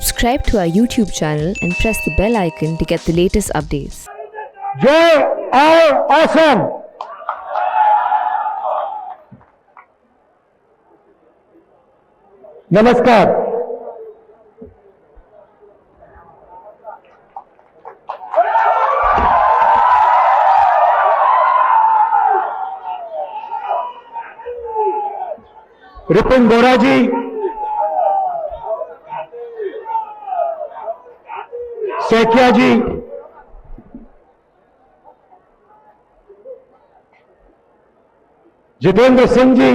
Subscribe to our YouTube channel and press the bell icon to get the latest updates. Jai or awesome. नमस्कार। रिपुन बोरा जी, सेठिया जी, Jitendra Singh ji,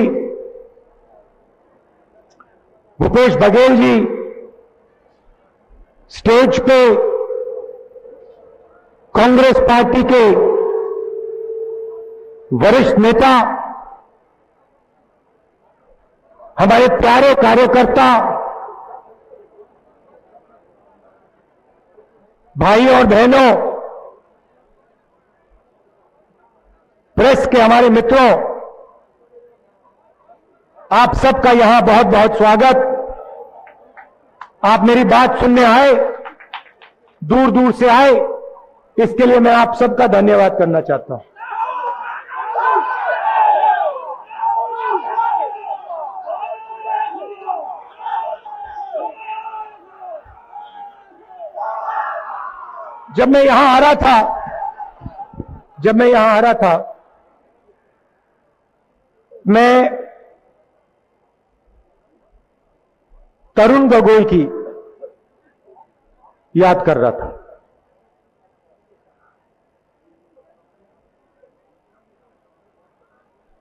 Bhupesh Baghel ji, stage पे Congress party के वरिष्ठ नेता, हमारे प्यारे कार्यकर्ता, भाई और बहनों, प्रेस के हमारे मित्रों, आप सबका यहां बहुत बहुत स्वागत। आप मेरी बात सुनने आए, दूर दूर से आए, इसके लिए मैं आप सबका धन्यवाद करना चाहता हूं। जब मैं यहां आ रहा था, मैं तरुण गोगोई की याद कर रहा था।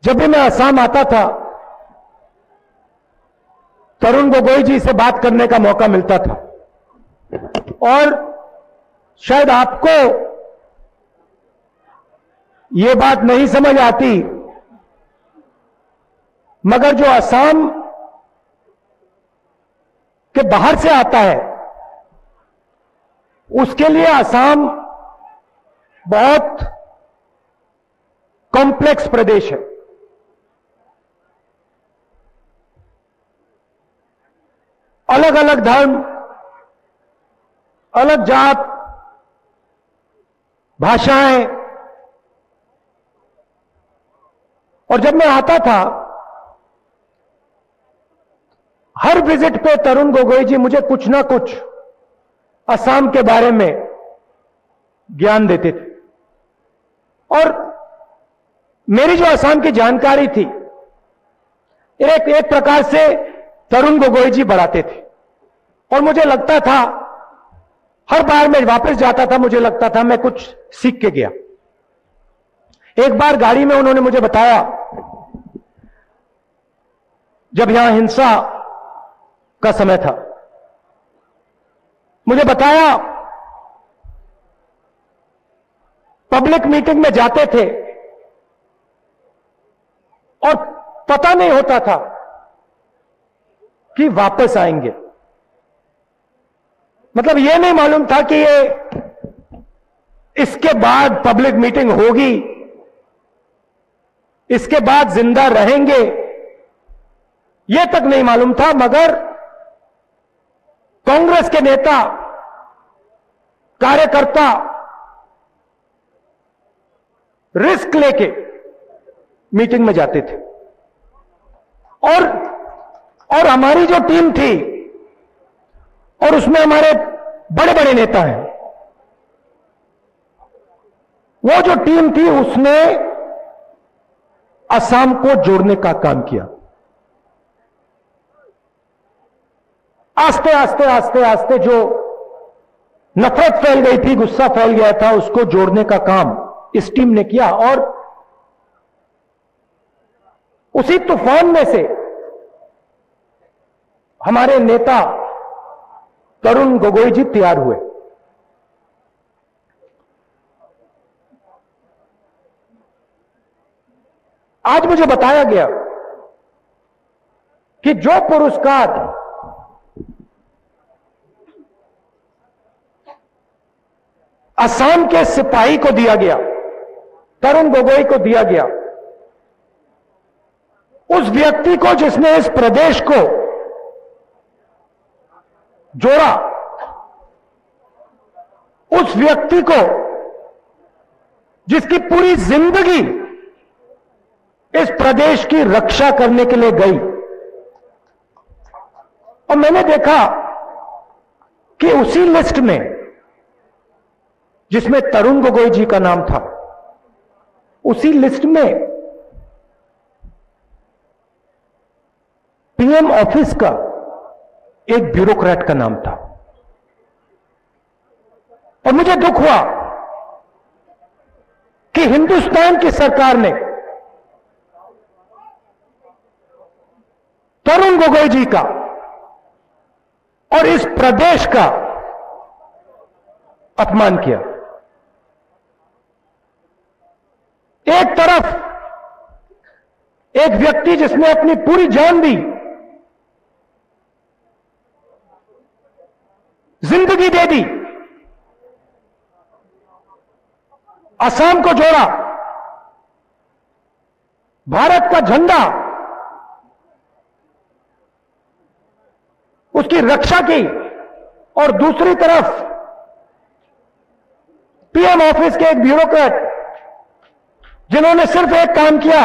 जब भी मैं असम आता था, तरुण गोगोई जी से बात करने का मौका मिलता था। और शायद आपको यह बात नहीं समझ आती, मगर जो असम के बाहर से आता है, उसके लिए असम बहुत कॉम्प्लेक्स प्रदेश है। अलग अलग धर्म, अलग जात, भाषाएं। और जब मैं आता था, हर विजिट पे तरुण गोगोई जी मुझे कुछ ना कुछ असम के बारे में ज्ञान देते थे। और मेरी जो असम की जानकारी थी, एक प्रकार से तरुण गोगोई जी बढ़ाते थे। और मुझे लगता था, हर बार मैं वापस जाता था, मुझे लगता था मैं कुछ सीख के गया। एक बार गाड़ी में उन्होंने मुझे बताया, जब यहां हिंसा का समय था, मुझे बताया पब्लिक मीटिंग में जाते थे और पता नहीं होता था कि वापस आएंगे। मतलब यह नहीं मालूम था कि ये इसके बाद पब्लिक मीटिंग होगी, इसके बाद जिंदा रहेंगे, यह तक नहीं मालूम था। मगर कांग्रेस के नेता, कार्यकर्ता रिस्क लेके मीटिंग में जाते थे। और हमारी जो टीम थी, और उसमें हमारे बड़े बड़े नेता हैं, वो जो टीम थी उसने असम को जोड़ने का काम किया। आस्ते आस्ते आस्ते आस्ते जो नफरत फैल गई थी, गुस्सा फैल गया था, उसको जोड़ने का काम इस टीम ने किया। और उसी तूफान में से हमारे नेता तरुण गोगोई जी तैयार हुए। आज मुझे बताया गया कि जो पुरस्कार असम के सिपाही को दिया गया, तरुण गोगोई को दिया गया, उस व्यक्ति को जिसने इस प्रदेश को जोड़ा, उस व्यक्ति को जिसकी पूरी जिंदगी इस प्रदेश की रक्षा करने के लिए गई, और मैंने देखा कि उसी लिस्ट में जिसमें तरुण गोगोई जी का नाम था, उसी लिस्ट में पीएम ऑफिस का एक ब्यूरोक्रेट का नाम था। और मुझे दुख हुआ कि हिंदुस्तान की सरकार ने तरुण गोगोई जी का और इस प्रदेश का अपमान किया। एक तरफ एक व्यक्ति जिसने अपनी पूरी जान दी, जिंदगी दे दी, असम को जोड़ा, भारत का झंडा, उसकी रक्षा की, और दूसरी तरफ पीएम ऑफिस के एक ब्यूरोक्रेट जिन्होंने सिर्फ एक काम किया,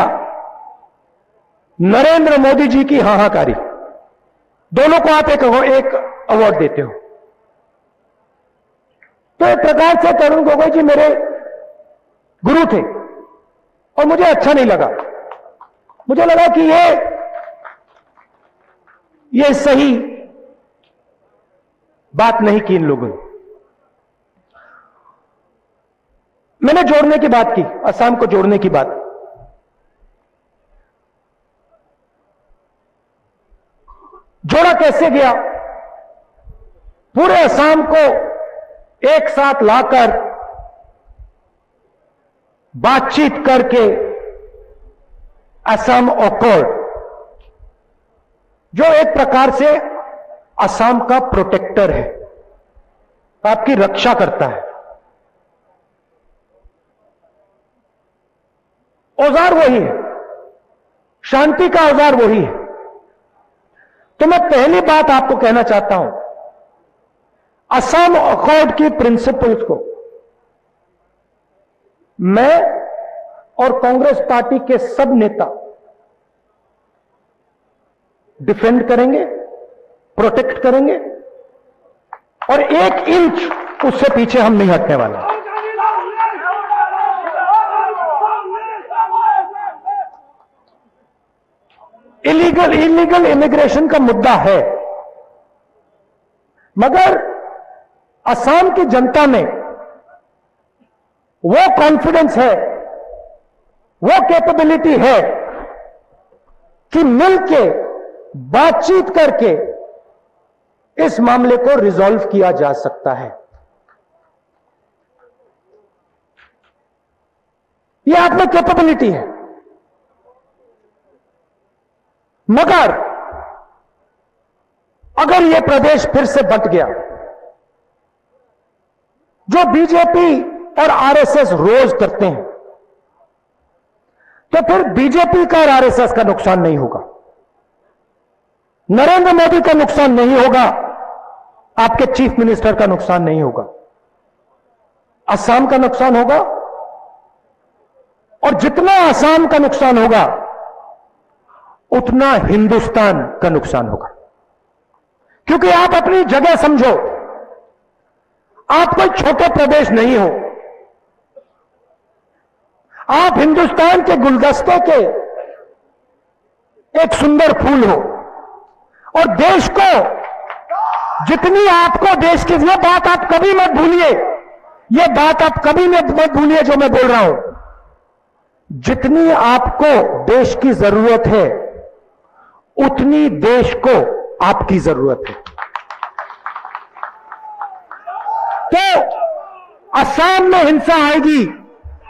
नरेंद्र मोदी जी की हाहाकारी। दोनों को आप एक अवार्ड देते हो। तो एक प्रकार से तरुण गोगोई जी मेरे गुरु थे और मुझे अच्छा नहीं लगा। मुझे लगा कि ये सही बात नहीं की इन लोगों ने। मैंने जोड़ने की बात की, असम को जोड़ने की बात। जोड़ा कैसे गया? पूरे असम को एक साथ लाकर बातचीत करके असम अकॉर्ड, जो एक प्रकार से असम का प्रोटेक्टर है, आपकी रक्षा करता है। औजार वही है, शांति का औजार वही है। तो मैं पहली बात आपको कहना चाहता हूं, असम अकॉर्ड की प्रिंसिपल्स को मैं और कांग्रेस पार्टी के सब नेता डिफेंड करेंगे, प्रोटेक्ट करेंगे, और 1 इंच उससे पीछे हम नहीं हटने वाले। इलीगल इमिग्रेशन का मुद्दा है, मगर असम की जनता में वो कॉन्फिडेंस है, वो कैपेबिलिटी है कि मिलके बातचीत करके इस मामले को रिजॉल्व किया जा सकता है। यह आप में कैपेबिलिटी है। मगर अगर यह प्रदेश फिर से बंट गया, जो बीजेपी और आरएसएस रोज करते हैं, तो फिर बीजेपी का और आरएसएस का नुकसान नहीं होगा, नरेंद्र मोदी का नुकसान नहीं होगा, आपके चीफ मिनिस्टर का नुकसान नहीं होगा, असम का नुकसान होगा। और जितना असम का नुकसान होगा उतना हिंदुस्तान का नुकसान होगा। क्योंकि आप अपनी जगह समझो, आप कोई छोटे प्रदेश नहीं हो, आप हिंदुस्तान के गुलदस्ते के एक सुंदर फूल हो, और देश को जितनी आपको देश की, ये बात आप कभी मत भूलिए, ये बात आप कभी मत भूलिए जो मैं बोल रहा हूं, जितनी आपको देश की जरूरत है उतनी देश को आपकी जरूरत है। तो असम में हिंसा आएगी,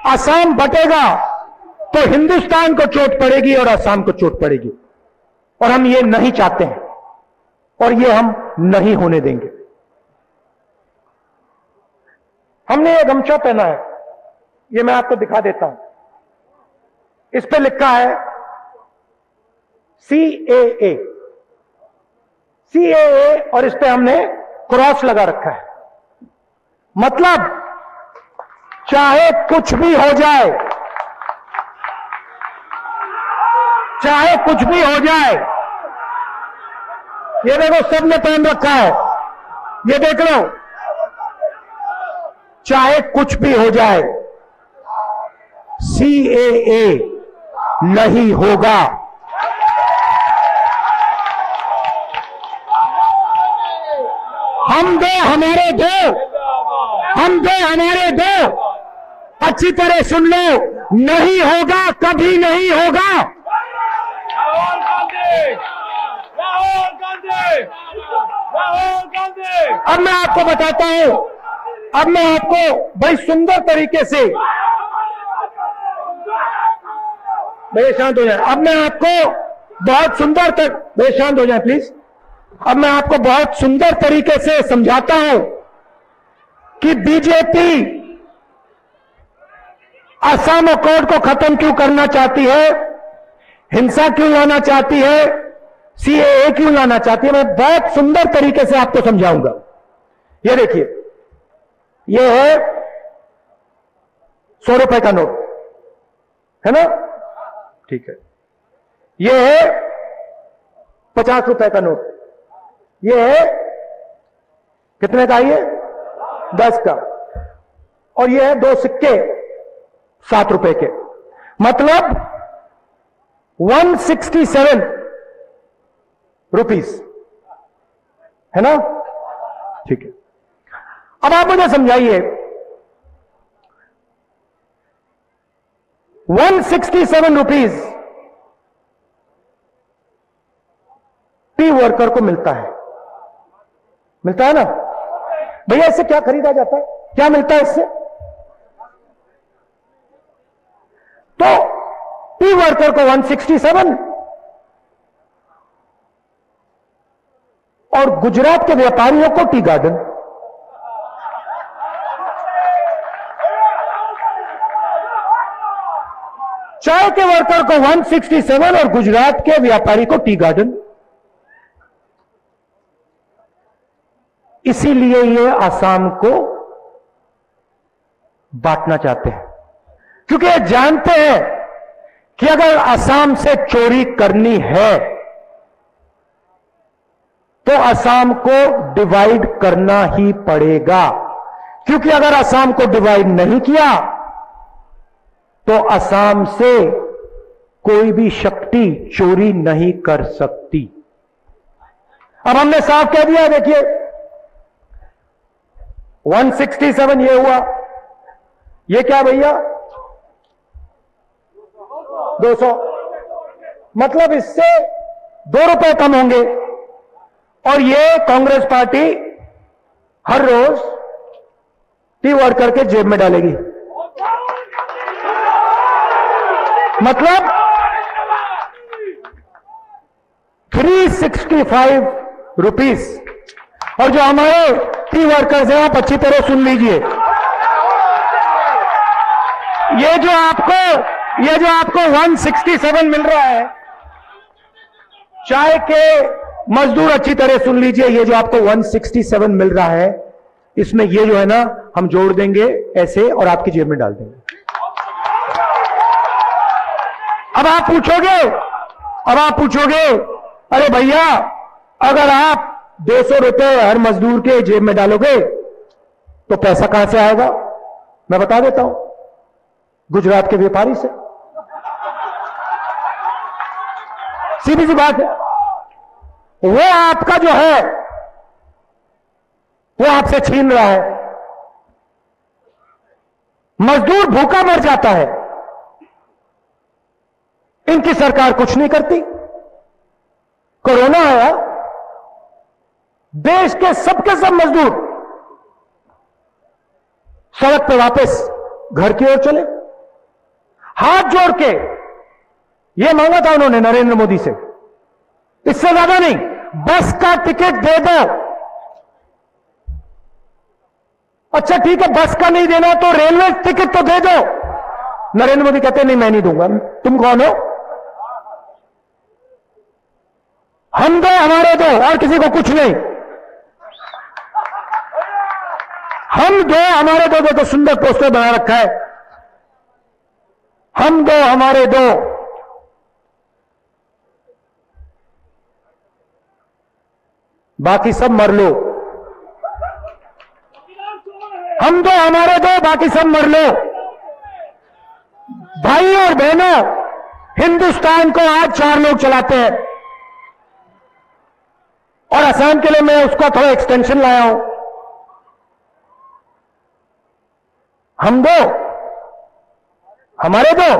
असम बटेगा तो हिंदुस्तान को चोट पड़ेगी और असम को चोट पड़ेगी, और हम ये नहीं चाहते हैं और ये हम नहीं होने देंगे। हमने ये गमछा पहना है, ये मैं आपको दिखा देता हूं। इस पे लिखा है CAA, CAA, और इस पे हमने क्रॉस लगा रखा है। मतलब चाहे कुछ भी हो जाए, चाहे कुछ भी हो जाए, ये देखो सबने पहन रखा है, ये देख लो, चाहे कुछ भी हो जाए CAA नहीं होगा। हम दो हमारे दो, हम दो हमारे दो, अच्छी तरह सुन लो, नहीं होगा, कभी नहीं होगा। राहुल गांधी, राहुल गांधी, राहुल गांधी। अब मैं आपको बताता हूं, अब मैं आपको बड़ी सुंदर तरीके से, भैया शांत हो जाए, अब मैं आपको बहुत सुंदर भैया शांत हो जाए प्लीज। अब मैं आपको बहुत सुंदर तरीके से समझाता हूं कि बीजेपी असम अकॉर्ड को खत्म क्यों करना चाहती है, हिंसा क्यों लाना चाहती है, CAA क्यों लाना चाहती है। मैं बहुत सुंदर तरीके से आपको समझाऊंगा। ये देखिए, ये है 100 रुपए का नोट, है ना, ठीक है। ये है 50 रुपए का नोट, ये है कितने का, ये 10 का, और ये है 2 सिक्के 7 रुपए के, मतलब 167 रुपीस, है ना, ठीक है। अब आप मुझे समझाइए, 167 रुपीस टी वर्कर को मिलता है ना भैया, इससे क्या खरीदा जाता है, क्या मिलता है इससे? तो टी वर्कर को 167 और गुजरात के व्यापारियों को टी गार्डन। चाय के वर्कर को 167 और गुजरात के व्यापारी को टी गार्डन। इसीलिए ये आसाम को बांटना चाहते हैं, क्योंकि ये जानते हैं कि अगर आसाम से चोरी करनी है तो आसाम को डिवाइड करना ही पड़ेगा, क्योंकि अगर आसाम को डिवाइड नहीं किया तो आसाम से कोई भी शक्ति चोरी नहीं कर सकती। अब हमने साफ कह दिया, देखिए 167 ये हुआ, ये क्या भैया 200, मतलब इससे 2 रुपए कम होंगे, और ये कांग्रेस पार्टी हर रोज टी वर्कर के जेब में डालेगी, मतलब 365 रुपीस। और जो हमारे टी वर्कर्स हैं, आप अच्छी तरह सुन लीजिए, ये जो आपको 167 मिल रहा है, चाय के मजदूर अच्छी तरह सुन लीजिए, ये जो आपको 167 मिल रहा है, इसमें ये जो है ना, हम जोड़ देंगे ऐसे और आपकी जेब में डाल देंगे। अब आप पूछोगे अरे भैया, अगर आप 200 रुपए हर मजदूर के जेब में डालोगे तो पैसा कहां से आएगा? मैं बता देता हूं, गुजरात के व्यापारी से। सीधी सी बात है, वो आपका जो है वो आपसे छीन रहा है, मजदूर भूखा मर जाता है, इनकी सरकार कुछ नहीं करती। कोरोना आया, देश के सबके सब मजदूर सड़क पर वापस घर की ओर चले, हाथ जोड़ के ये मांगा था उन्होंने नरेंद्र मोदी से, इससे ज्यादा नहीं, बस का टिकट दे दो। अच्छा ठीक है, बस का नहीं देना तो रेलवे टिकट तो दे दो। नरेंद्र मोदी कहते नहीं, मैं नहीं दूंगा। तुम कौन हो? हम दो हमारे दो, और किसी को कुछ नहीं। हम दो हमारे दो, देखो सुंदर पोस्टर बना रखा है, हम दो हमारे दो, बाकी सब मर लो। हम दो हमारे दो, बाकी सब मर लो। भाई और बहनों, हिंदुस्तान को आज 4 लोग चलाते हैं, और असम के लिए मैं उसका थोड़ा एक्सटेंशन लाया हूं। हम दो हमारे दो,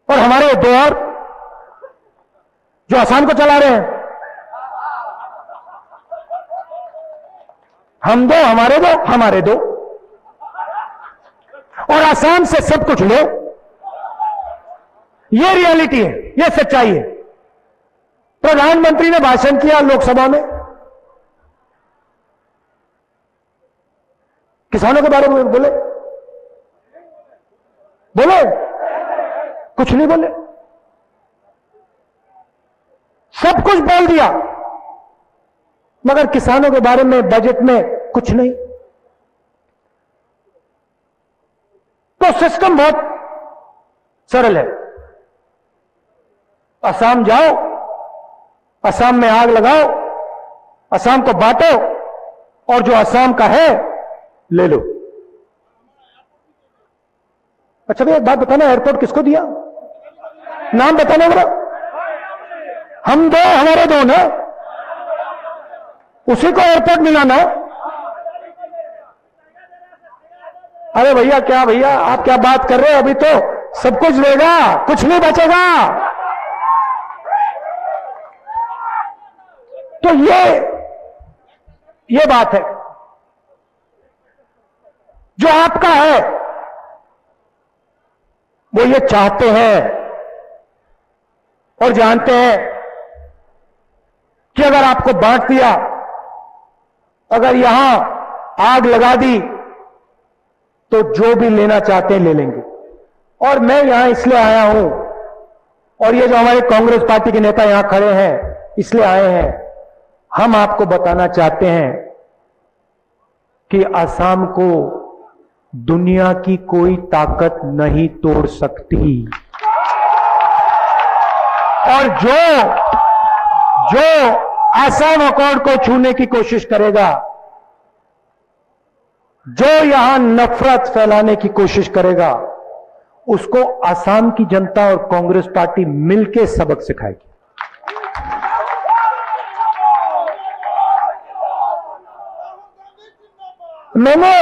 और हमारे दो और जो असम को चला रहे हैं। हम दो हमारे दो, और असम से सब कुछ लो। ये रियलिटी है, ये सच्चाई है। प्रधानमंत्री ने भाषण किया लोकसभा में, किसानों के बारे में बोले, कुछ नहीं बोले, सब कुछ बोल दिया, मगर किसानों के बारे में बजट में कुछ नहीं। तो सिस्टम बहुत सरल है। असम जाओ, असम में आग लगाओ, असम को बांटो, और जो असम का है ले लो। अच्छा भैया एक बात बताना, एयरपोर्ट किसको दिया? नाम बताना जरा। हम दो हमारे दो ना, उसी को एयरपोर्ट मिला ना। अरे भैया क्या भैया आप क्या बात कर रहे हो? अभी तो सब कुछ देगा, कुछ नहीं बचेगा। तो ये बात है। जो आपका है वो ये चाहते हैं और जानते हैं कि अगर आपको बांट दिया, अगर यहां आग लगा दी, तो जो भी लेना चाहते हैं ले लेंगे। और मैं यहां इसलिए आया हूं, और ये जो हमारे कांग्रेस पार्टी के नेता यहां खड़े हैं इसलिए आए हैं, हम आपको बताना चाहते हैं कि असम को दुनिया की कोई ताकत नहीं तोड़ सकती। और जो असम अकॉर्ड को छूने की कोशिश करेगा, जो यहां नफरत फैलाने की कोशिश करेगा, उसको असम की जनता और कांग्रेस पार्टी मिलकर सबक सिखाएगी। मैंने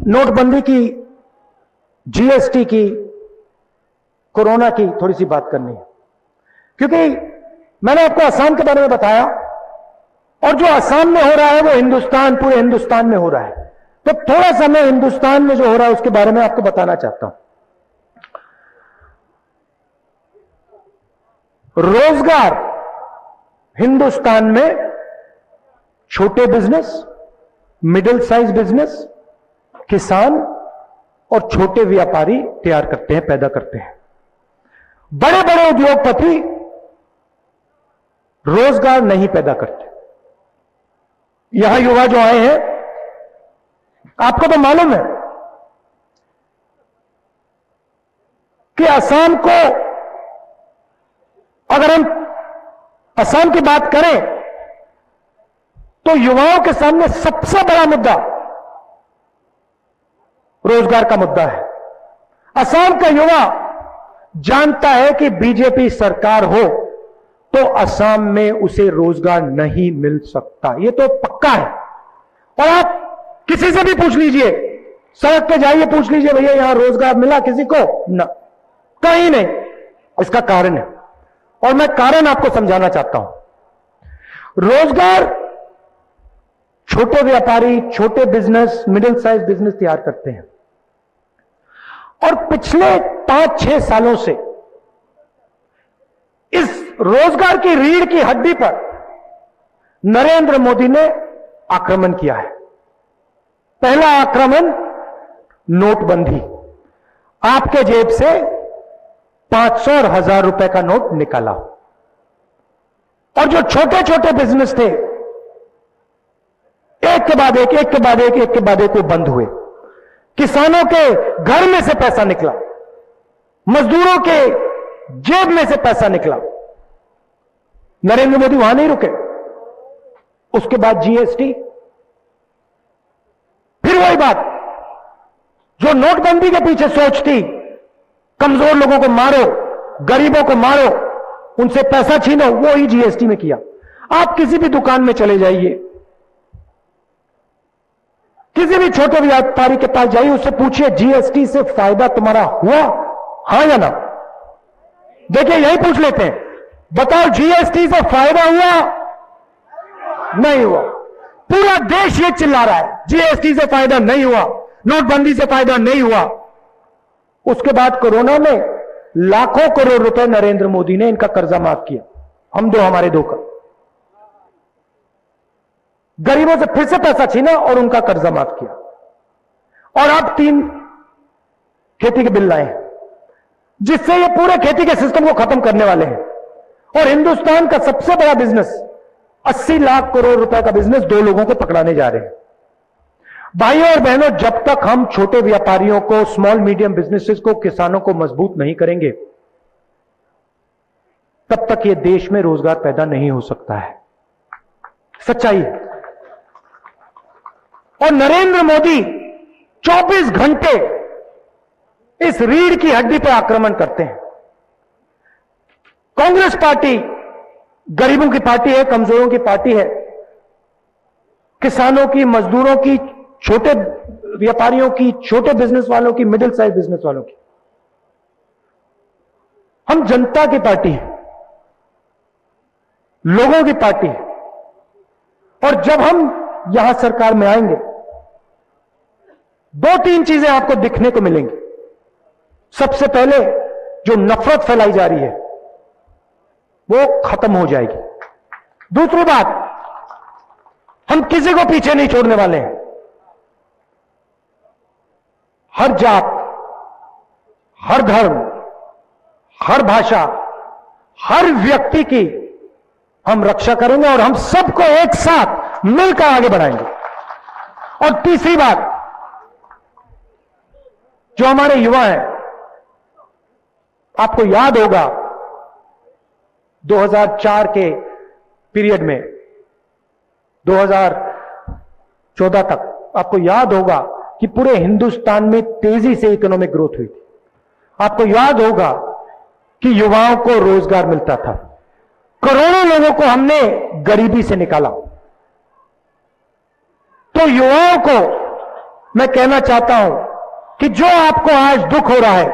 नोटबंदी की, जीएसटी की, कोरोना की थोड़ी सी बात करनी है, क्योंकि मैंने आपको असम के बारे में बताया, और जो असम में हो रहा है वो हिंदुस्तान, पूरे हिंदुस्तान में हो रहा है। तो थोड़ा सा मैं हिंदुस्तान में जो हो रहा है उसके बारे में आपको बताना चाहता हूं। रोजगार हिंदुस्तान में छोटे बिजनेस, मिडिल साइज बिजनेस, किसान और छोटे व्यापारी तैयार करते हैं, पैदा करते हैं। बड़े बड़े उद्योगपति रोजगार नहीं पैदा करते। यहां युवा जो आए हैं, आपको तो मालूम है कि असम को, अगर हम असम की बात करें तो युवाओं के सामने सबसे बड़ा मुद्दा रोजगार का मुद्दा है। असम का युवा जानता है कि बीजेपी सरकार हो तो असम में उसे रोजगार नहीं मिल सकता, यह तो पक्का है। और आप किसी से भी पूछ लीजिए, सड़क पे जाइए, पूछ लीजिए भैया यहां रोजगार मिला किसी को? ना, कहीं नहीं। इसका कारण है, और मैं कारण आपको समझाना चाहता हूं। रोजगार छोटे व्यापारी, छोटे बिजनेस, मिडिल साइज बिजनेस तैयार करते हैं। और पिछले 5-6 सालों से इस रोजगार की रीढ़ की हड्डी पर नरेंद्र मोदी ने आक्रमण किया है। पहला आक्रमण नोटबंदी, आपके जेब से 500 और 1000 रुपए का नोट निकाला, और जो छोटे छोटे बिजनेस थे एक के बाद एक के बाद एक के बाद एक वो बंद हुए। किसानों के घर में से पैसा निकला, मजदूरों के जेब में से पैसा निकला। नरेंद्र मोदी वहां नहीं रुके। उसके बाद जीएसटी, फिर वही बात जो नोटबंदी के पीछे सोच थी, कमजोर लोगों को मारो, गरीबों को मारो, उनसे पैसा छीनो, वो ही जीएसटी में किया। आप किसी भी दुकान में चले जाइए, किसी भी छोटे व्यापारी के पास जाइए, उससे पूछिए जीएसटी से फायदा तुम्हारा हुआ, हां या ना? देखिए यही पूछ लेते हैं, बताओ जीएसटी से फायदा हुआ? नहीं हुआ। पूरा देश ये चिल्ला रहा है जीएसटी से फायदा नहीं हुआ, नोटबंदी से फायदा नहीं हुआ। उसके बाद कोरोना में लाखों करोड़ रुपए नरेंद्र मोदी ने इनका कर्जा माफ किया, हम दो हमारे दो का। गरीबों से फिर से पैसा छीना और उनका कर्जा माफ किया। और अब 3 खेती के बिल लाए हैं जिससे ये पूरे खेती के सिस्टम को खत्म करने वाले हैं। और हिंदुस्तान का सबसे बड़ा बिजनेस 80 लाख करोड़ रुपए का बिजनेस 2 लोगों को पकड़ाने जा रहे हैं। भाइयों और बहनों, जब तक हम छोटे व्यापारियों को, स्मॉल मीडियम बिजनेसेस को, किसानों को मजबूत नहीं करेंगे, तब तक ये देश में रोजगार पैदा नहीं हो सकता है। सच्चाई है। और नरेंद्र मोदी 24 घंटे इस रीढ़ की हड्डी पर आक्रमण करते हैं। कांग्रेस पार्टी गरीबों की पार्टी है, कमजोरों की पार्टी है, किसानों की, मजदूरों की, छोटे व्यापारियों की, छोटे बिजनेस वालों की, मिडिल साइज बिजनेस वालों की। हम जनता की पार्टी है, लोगों की पार्टी है। और जब हम यहां सरकार में आएंगे, 2-3 चीजें आपको दिखने को मिलेंगी। सबसे पहले जो नफरत फैलाई जा रही है वो खत्म हो जाएगी। दूसरी बात, हम किसी को पीछे नहीं छोड़ने वाले हैं। हर जात, हर धर्म, हर भाषा, हर व्यक्ति की हम रक्षा करेंगे और हम सबको एक साथ मिलकर आगे बढ़ाएंगे। और तीसरी बात, जो हमारे युवा हैं, आपको याद होगा 2004 के पीरियड में 2014 तक आपको याद होगा कि पूरे हिंदुस्तान में तेजी से इकोनॉमिक ग्रोथ हुई थी। आपको याद होगा कि युवाओं को रोजगार मिलता था, करोड़ों लोगों को हमने गरीबी से निकाला। तो युवाओं को मैं कहना चाहता हूं कि जो आपको आज दुख हो रहा है,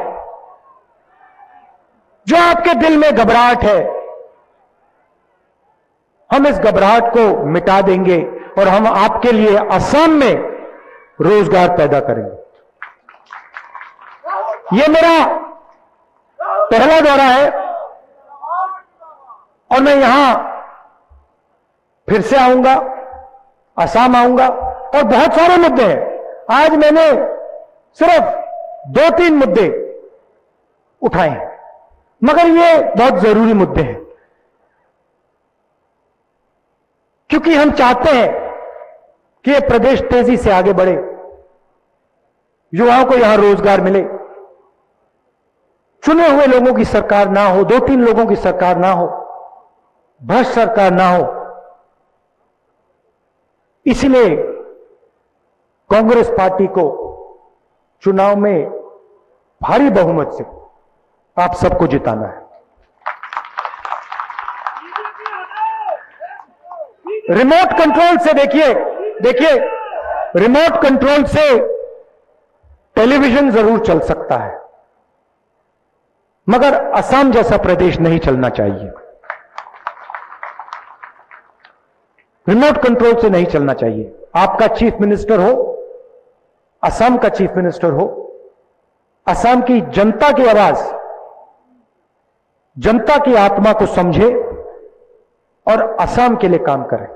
जो आपके दिल में घबराहट है, हम इस घबराहट को मिटा देंगे और हम आपके लिए असम में रोजगार पैदा करेंगे। यह मेरा पहला दौरा है और मैं यहां फिर से आऊंगा, असम आऊंगा और बहुत सारे मुद्दे हैं। आज मैंने सिर्फ 2-3 मुद्दे उठाए हैं, मगर ये बहुत जरूरी मुद्दे हैं, क्योंकि हम चाहते हैं कि ये प्रदेश तेजी से आगे बढ़े, युवाओं को यहां रोजगार मिले, चुने हुए लोगों की सरकार ना हो, 2-3 लोगों की सरकार ना हो, भ्रष्ट सरकार ना हो। इसलिए कांग्रेस पार्टी को चुनाव में भारी बहुमत से आप सबको जिताना है। रिमोट कंट्रोल से देखिए रिमोट कंट्रोल से टेलीविजन जरूर चल सकता है, मगर असम जैसा प्रदेश नहीं चलना चाहिए। रिमोट कंट्रोल से नहीं चलना चाहिए। आपका चीफ मिनिस्टर हो, असम का चीफ मिनिस्टर हो, असम की जनता की आवाज, जनता की आत्मा को समझे और असम के लिए काम करें।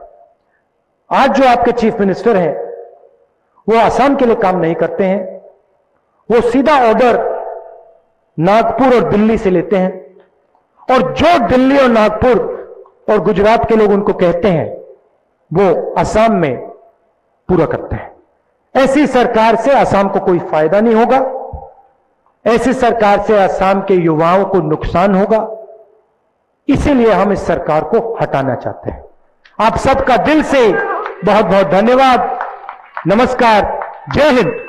आज जो आपके चीफ मिनिस्टर हैं वो असम के लिए काम नहीं करते हैं, वो सीधा ऑर्डर नागपुर और दिल्ली से लेते हैं, और जो दिल्ली और नागपुर और गुजरात के लोग उनको कहते हैं वो असम में पूरा करते हैं। ऐसी सरकार से असम को कोई फायदा नहीं होगा, ऐसी सरकार से असम के युवाओं को नुकसान होगा, इसीलिए हम इस सरकार को हटाना चाहते हैं। आप सबका दिल से बहुत बहुत धन्यवाद। नमस्कार, जय हिंद।